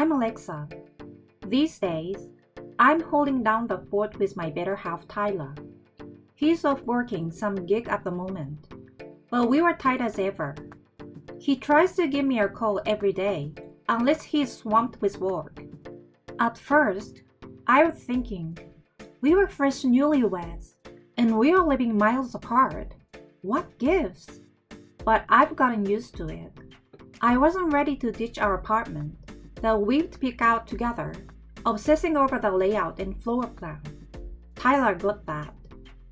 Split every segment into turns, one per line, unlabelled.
I'm Alexa. These days, I'm holding down the fort with my better half Tyler. He's off working some gig at the moment, but we were tight as ever. He tries to give me a call every day, unless he's swamped with work. At first, I was thinking, we were fresh newlyweds, and we are living miles apart. What gives? But I've gotten used to it. I wasn't ready to ditch our apartment that we'd pick out together, obsessing over the layout and floor plan. Tyler got that,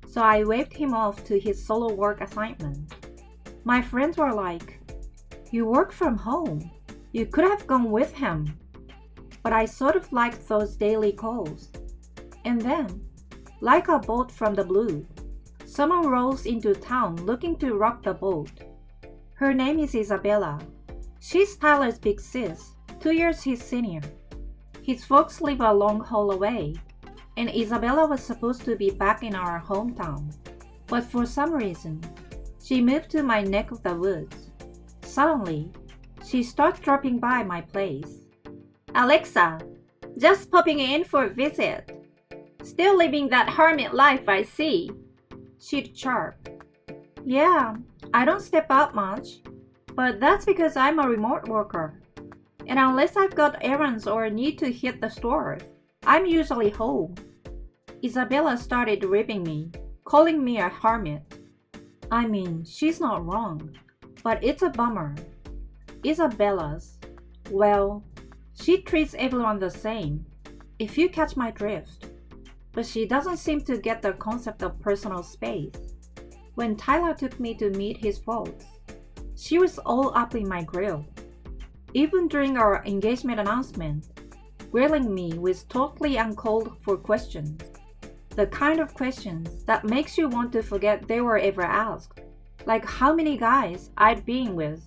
so I waved him off to his solo work assignment. My friends were like, "You work from home. You could have gone with him." But I sort of liked those daily calls. And then, like a bolt from the blue, someone rolls into town looking to rock the boat. Her name is Isabella. She's Tyler's big sis, 2 years his senior. His folks live a long haul away, and Isabella was supposed to be back in our hometown. But for some reason, she moved to my neck of the woods. Suddenly, she starts dropping by my place. "Alexa, just popping in for a visit. Still living that hermit life, I see," she'd chirp. "Yeah, I don't step out much, but that's because I'm a remote worker. And unless I've got errands or need to hit the stores, I'm usually home." Isabella started ribbing me, calling me a hermit. I mean, she's not wrong, but it's a bummer. Isabella's, well, she treats everyone the same, if you catch my drift. But she doesn't seem to get the concept of personal space. When Tyler took me to meet his folks, she was all up in my grill. Even during our engagement announcement, grilling me with totally uncalled for questions. The kind of questions that makes you want to forget they were ever asked. Like how many guys I'd been with,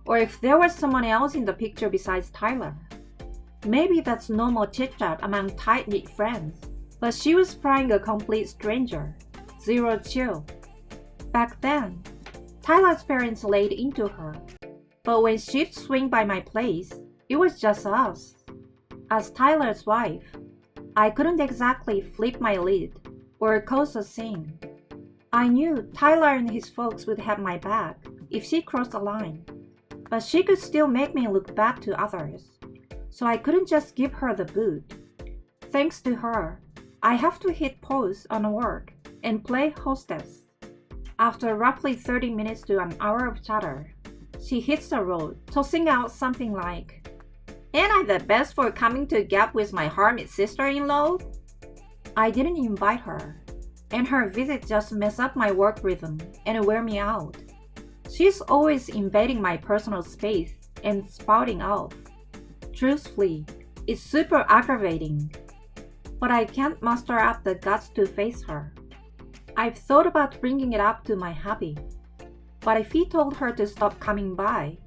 or if there was someone else in the picture besides Tyler. Maybe that's normal chit-chat among tight-knit friends, but she was prying a complete stranger. Zero chill. Back then, Tyler's parents laid into her, but when she'd swing by my place, it was just us. As Tyler's wife, I couldn't exactly flip my lid or cause a scene. I knew Tyler and his folks would have my back if she crossed the line, but she could still make me look bad to others, so I couldn't just give her the boot. Thanks to her, I have to hit pause on work and play hostess. After roughly 30 minutes to an hour of chatter, she hits the road, tossing out something like, "Ain't I the best for coming to gap with my hermit sister-in-law?" I didn't invite her, and her visit just messed up my work rhythm and wear me out. She's always invading my personal space and spouting off. Truthfully, it's super aggravating, but I can't muster up the guts to face her. I've thought about bringing it up to my hubby, but if he told her to stop coming by,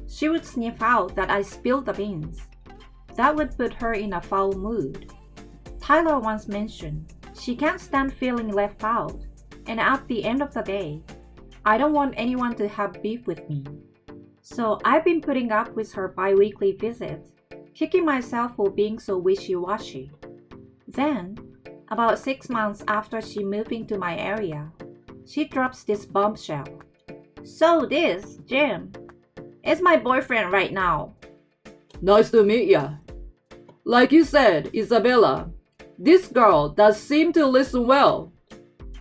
she would sniff out that I spilled the beans. That would put her in a foul mood. Tyler once mentioned she can't stand feeling left out, and at the end of the day, I don't want anyone to have beef with me. So I've been putting up with her bi-weekly visits, kicking myself for being so wishy-washy. Then, about 6 months after she moved into my area, she drops this bombshell. "So this, Jim, is my boyfriend right now."
Nice to meet ya. Like you said, Isabella, this girl does seem to listen well.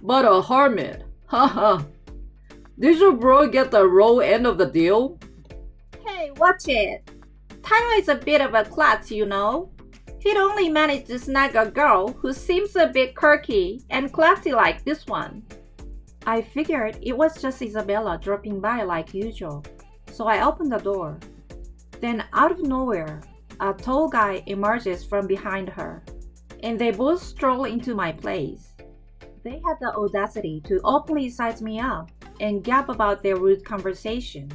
But a hermit, haha. Did your bro get the raw end of the deal?
Hey, watch it. Tyler is a bit of a klutz, you know. He'd only managed to snag a girl who seems a bit quirky and klutzy like this one. I figured it was just Isabella dropping by like usual, so I opened the door. Then out of nowhere, a tall guy emerges from behind her, and they both stroll into my place. They had the audacity to openly size me up and gab about their rude conversation.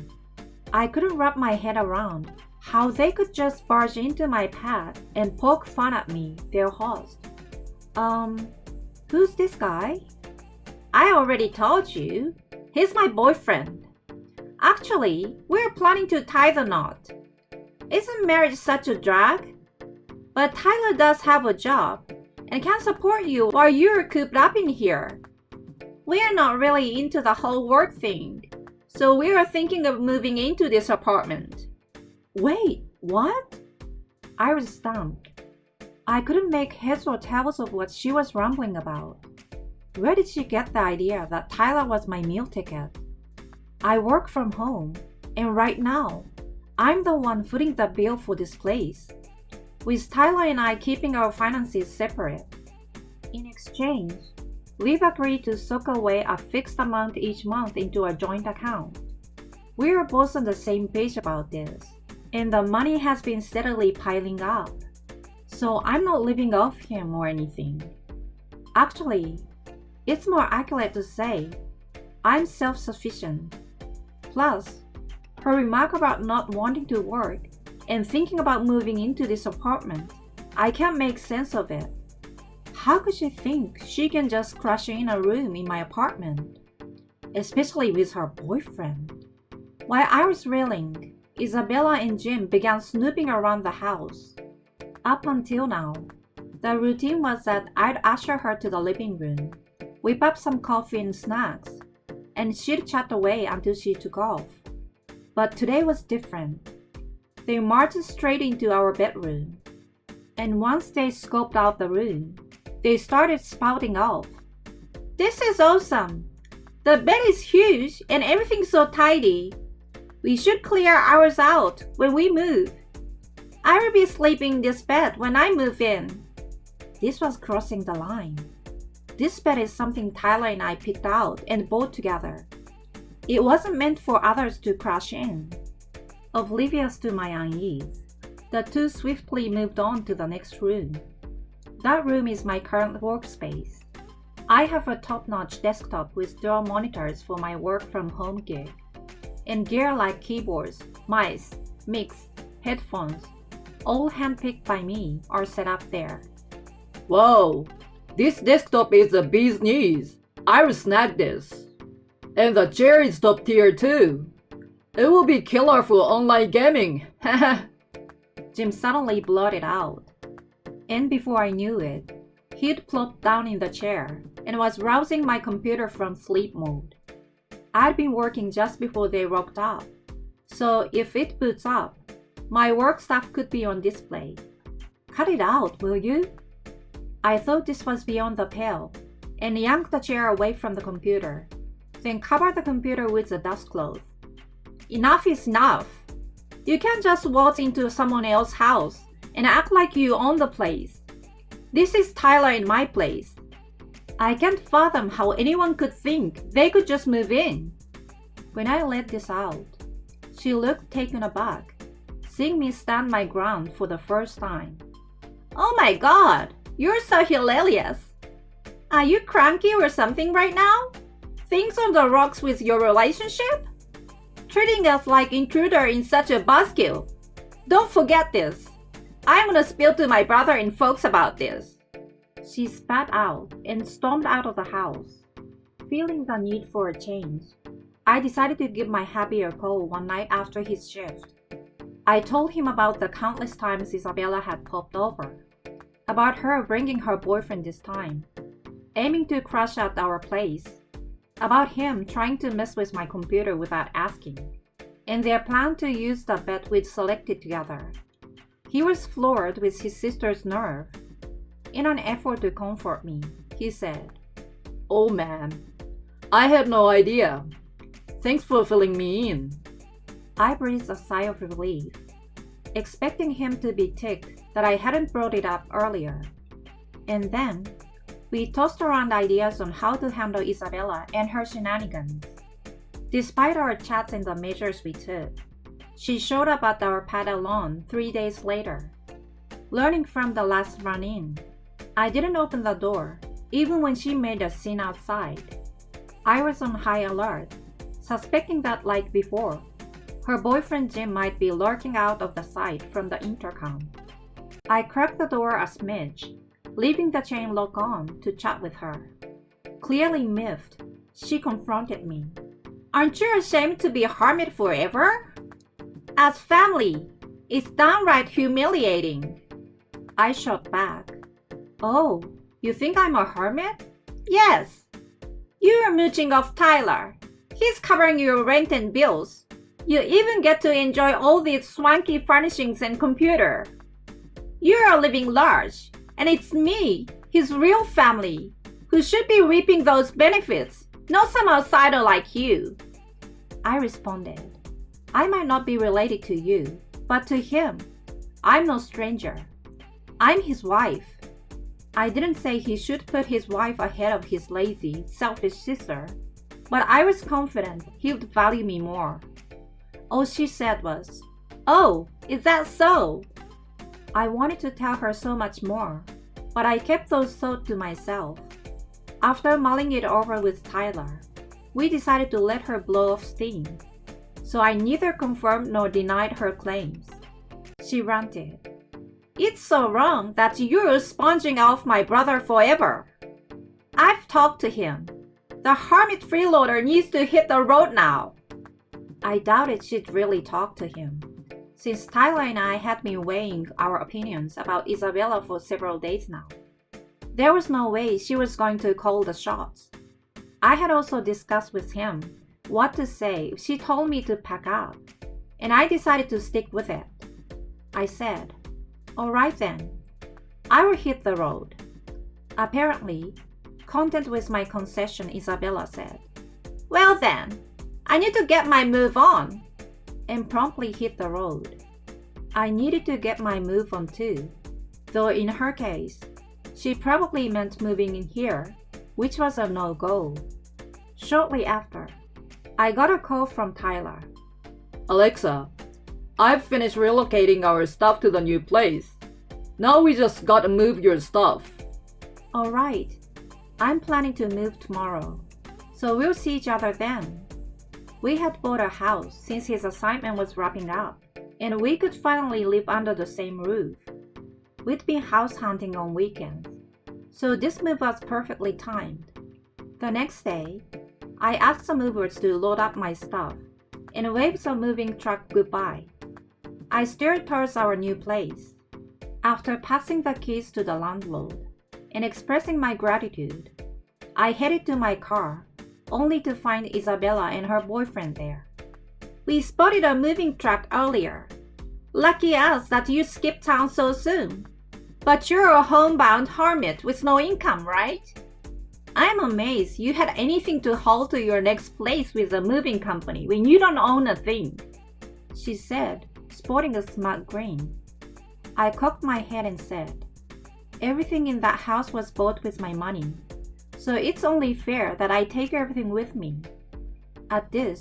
I couldn't wrap my head around how they could just barge into my path and poke fun at me, their host. Who's this guy? I already told you. He's my boyfriend. Actually, we're planning to tie the knot. Isn't marriage such a drag? But Tyler does have a job and can support you while you're cooped up in here. We're not really into the whole work thing, so we are thinking of moving into this apartment.
Wait, what?
I was stumped. I couldn't make heads or tails of what she was rambling about. Where did she get the idea that Tyler was my meal ticket? I work from home, and right now, I'm the one footing the bill for this place, with Tyler and I keeping our finances separate. In exchange, we've agreed to sock away a fixed amount each month into a joint account. We are both on the same page about this, and the money has been steadily piling up. So I'm not living off him or anything. Actually, it's more accurate to say I'm self-sufficient. Plus, her remark about not wanting to work and thinking about moving into this apartment, I can't make sense of it. How could she think she can just crash in a room in my apartment? Especially with her boyfriend. While I was reeling, Isabella and Jim began snooping around the house. Up until now, the routine was that I'd usher her to the living room, whip up some coffee and snacks, and she'd chat away until she took off. But today was different. They marched straight into our bedroom, and once they scoped out the room, they started spouting off. "This is awesome! The bed is huge and everything's so tidy. We should clear ours out when we move. I will be sleeping in this bed when I move in." This was crossing the line. This bed is something Tyler and I picked out and bought together. It wasn't meant for others to crash in. Oblivious to my unease, the two swiftly moved on to the next room. That room is my current workspace. I have a top-notch desktop with dual monitors for my work-from-home gig, and gear like keyboards, mice, mics, headphones, all handpicked by me, are set up there.
Whoa, this desktop is the bee's knees. I will snag this. And the chair is top tier too. It will be killer for online gaming.
Jim suddenly blurted out. And before I knew it, he'd plopped down in the chair and was rousing my computer from sleep mode. I'd been working just before they rocked up, so if it boots up, my work stuff could be on display. Cut it out, will you? I thought this was beyond the pale, and yanked the chair away from the computer, then covered the computer with a dust cloth. Enough is enough. You can't just waltz into someone else's house and act like you own the place. This is Tyler and my place. I can't fathom how anyone could think they could just move in. When I let this out, she looked taken aback, seeing me stand my ground for the first time. "Oh my God, you're so hilarious. Are you cranky or something right now? Things on the rocks with your relationship? Treating us like intruder in such a buzzkill. Don't forget this. I'm gonna spill to my brother and folks about this." She spat out and stormed out of the house. Feeling the need for a change, I decided to give my happy a call one night after his shift. I told him about the countless times Isabella had popped over, about her bringing her boyfriend this time, aiming to crash at our place, about him trying to mess with my computer without asking, and their plan to use the bed we'd selected together. He was floored with his sister's nerve. In an effort to comfort me, he said,
"Oh man, I had no idea. Thanks for filling me in."
I breathed a sigh of relief, expecting him to be ticked that I hadn't brought it up earlier. And then, we tossed around ideas on how to handle Isabella and her shenanigans. Despite our chats and the measures we took, she showed up at our padel lawn 3 days later. Learning from the last run-in, I didn't open the door, even when she made a scene outside. I was on high alert, suspecting that, like before, her boyfriend Jim might be lurking out of the sight from the intercom. I cracked the door a smidge, leaving the chain lock on to chat with her. Clearly miffed, she confronted me. "Aren't you ashamed to be a hermit forever? As family, it's downright humiliating." I shot back. Oh, you think I'm a hermit? Yes. You're mooching off Tyler. He's covering your rent and bills. You even get to enjoy all these swanky furnishings and computer. You're living large, and it's me, his real family, who should be reaping those benefits, not some outsider like you. I responded, I might not be related to you, but to him, I'm no stranger. I'm his wife. I didn't say he should put his wife ahead of his lazy, selfish sister, but I was confident he would value me more. All she said was, "Oh, is that so?" I wanted to tell her so much more, but I kept those thoughts to myself. After mulling it over with Tyler, we decided to let her blow off steam, so I neither confirmed nor denied her claims. She ranted, "It's so wrong that you're sponging off my brother forever. I've talked to him. The hermit freeloader needs to hit the road now." I doubted she'd really talk to him, since Tyler and I had been weighing our opinions about Isabella for several days now. There was no way she was going to call the shots. I had also discussed with him what to say if she told me to pack up, and I decided to stick with it. I said, "All right then, I will hit the road." Apparently, content with my concession, Isabella said, "Well then, I need to get my move on," and promptly hit the road. I needed to get my move on too, though in her case, she probably meant moving in here, which was a no-go. Shortly after, I got a call from Tyler.
"Alexa, I've finished relocating our stuff to the new place. Now we just gotta move your stuff."
"All right, I'm planning to move tomorrow, so we'll see each other then." We had bought a house since his assignment was wrapping up, and we could finally live under the same roof. We'd been house hunting on weekends, so this move was perfectly timed. The next day, I asked the movers to load up my stuff and waved the moving truck goodbye. I steered towards our new place. After passing the keys to the landlord and expressing my gratitude, I headed to my car, only to find Isabella and her boyfriend there. "We spotted a moving truck earlier. Lucky us that you skipped town so soon. But you're a homebound hermit with no income, right? I'm amazed you had anything to haul to your next place with a moving company when you don't own a thing," she said, sporting a smug grin. I cocked my head and said, "Everything in that house was bought with my money, so it's only fair that I take everything with me." At this,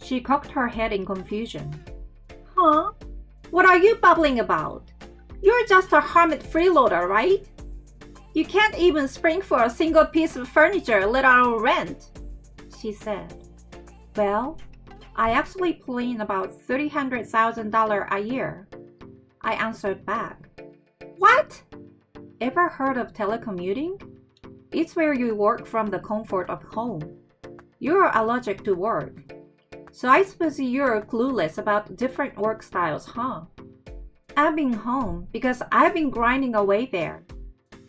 she cocked her head in confusion. "Huh? What are you babbling about? You're just a hermit freeloader, right? You can't even spring for a single piece of furniture, let alone rent," she said. "Well, I actually pull in about $300,000 a year," I answered back. "What? Ever heard of telecommuting? It's where you work from the comfort of home. You're allergic to work, so I suppose you're clueless about different work styles, huh? I've been home because I've been grinding away there.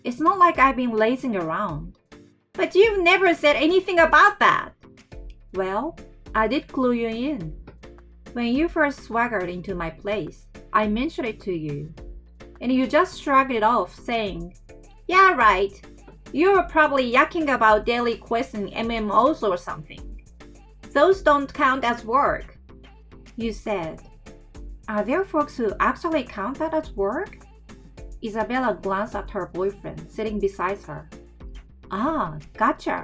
It's not like I've been lazing around." "But you've never said anything about that." "Well, I did clue you in. When you first swaggered into my place, I mentioned it to you, and you just shrugged it off, saying, 'Yeah, right. You were probably yakking about daily quests and MMOs or something. Those don't count as work,' you said." "Are there folks who actually count that as work?" Isabella glanced at her boyfriend sitting beside her. "Ah, gotcha."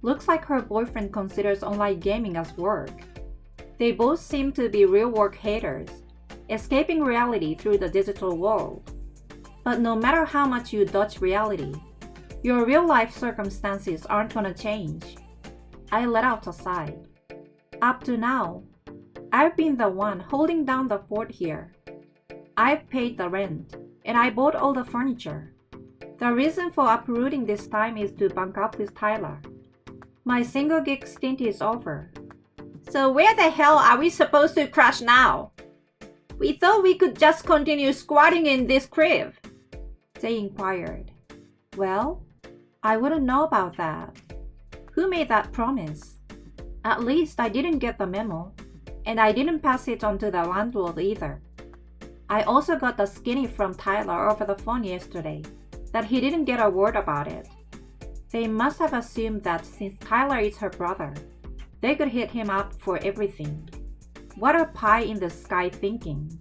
Looks like her boyfriend considers online gaming as work. They both seem to be real work haters, escaping reality through the digital world. But no matter how much you dodge reality, your real-life circumstances aren't gonna change. I let out a sigh. Up to now, I've been the one holding down the fort here. I've paid the rent, and I bought all the furniture. The reason for uprooting this time is to bunk up with Tyler. My single gig stint is over. So where the hell are we supposed to crash now? We thought we could just continue squatting in this crib." they inquired. Well, I wouldn't know about that. Who made that promise? At least I didn't get the memo, and I didn't pass it on to the landlord either. I also got the skinny from Tyler over the phone yesterday, that he didn't get a word about it. They must have assumed that since Tyler is her brother, they could hit him up for everything. What a pie in the sky thinking.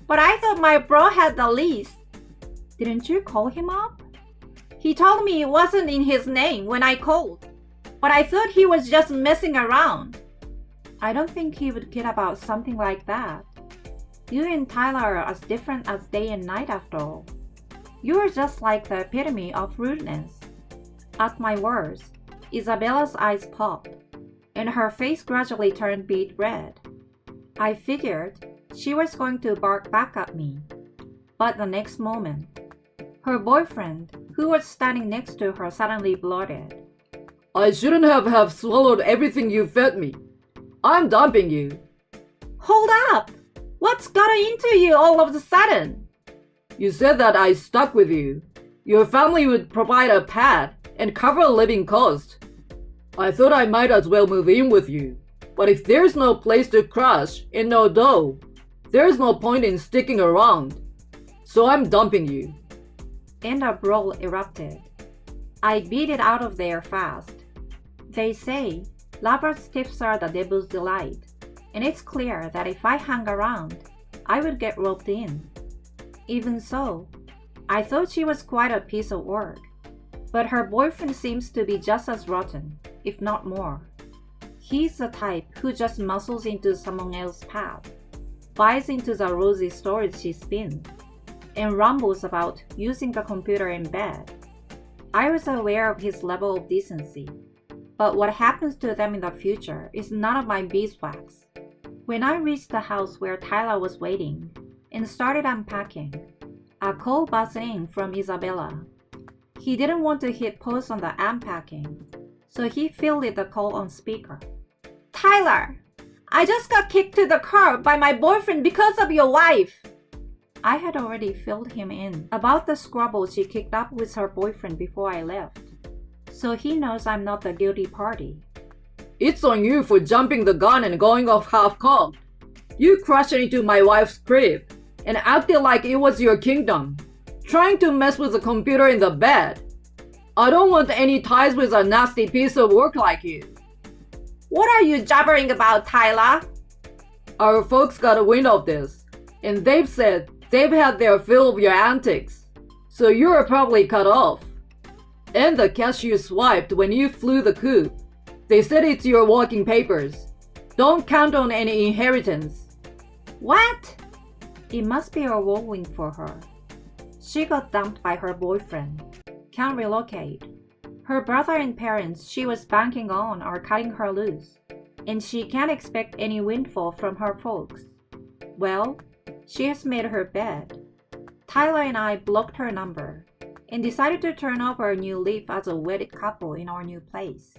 But I thought my bro had the lease. Didn't you call him up? He told me it wasn't in his name when I called, but I thought he was just messing around. I don't think he would kid about something like that. You and Tyler are as different as day and night after all. You are just like the epitome of rudeness. At my words, Isabella's eyes popped, and her face gradually turned beet red. I figured she was going to bark back at me, but the next moment, her boyfriend, who was standing next to her, suddenly blurted,
I shouldn't have swallowed everything you fed me. I'm dumping you.
Hold up! What's gotten into you all of a sudden?
You said that I stuck with you. Your family would provide a pad and cover a living cost. I thought I might as well move in with you. But if there's no place to crash and no dough, there's no point in sticking around. So I'm dumping you.
And a brawl erupted. I beat it out of there fast. They say lovers' tips are the devil's delight, and it's clear that if I hung around, I would get roped in. Even so, I thought she was quite a piece of work, but her boyfriend seems to be just as rotten, if not more. He's the type who just muscles into someone else's path, buys into the rosy stories she spins, and rambles about using the computer in bed. I was aware of his level of decency, but what happens to them in the future is none of my beeswax. When I reached the house where Tyler was waiting and started unpacking, a call buzzed in from Isabella. He didn't want to hit pause on the unpacking, so he fielded the call on speaker. Tyler, I just got kicked to the curb by my boyfriend because of your wife. I had already filled him in about the squabble she kicked up with her boyfriend before I left, so he knows I'm not the guilty party.
It's on you for jumping the gun and going off half-cocked. You crashed into my wife's crib and acted like it was your kingdom, trying to mess with the computer in the bed. I don't want any ties with a nasty piece of work like you.
What are you jabbering about, Tyler?
Our folks got a wind of this, and they've said they've had their fill of your antics, so you're probably cut off. And the cash you swiped when you flew the coop, they said it's your working papers. Don't count on any inheritance.
What? It must be a whirlwind for her. She got dumped by her boyfriend, can't relocate. Her brother and parents she was banking on are cutting her loose, and she can't expect any windfall from her folks. Well, she has made her bed. Tyler and I blocked her number and decided to turn over a new leaf as a wedded couple in our new place.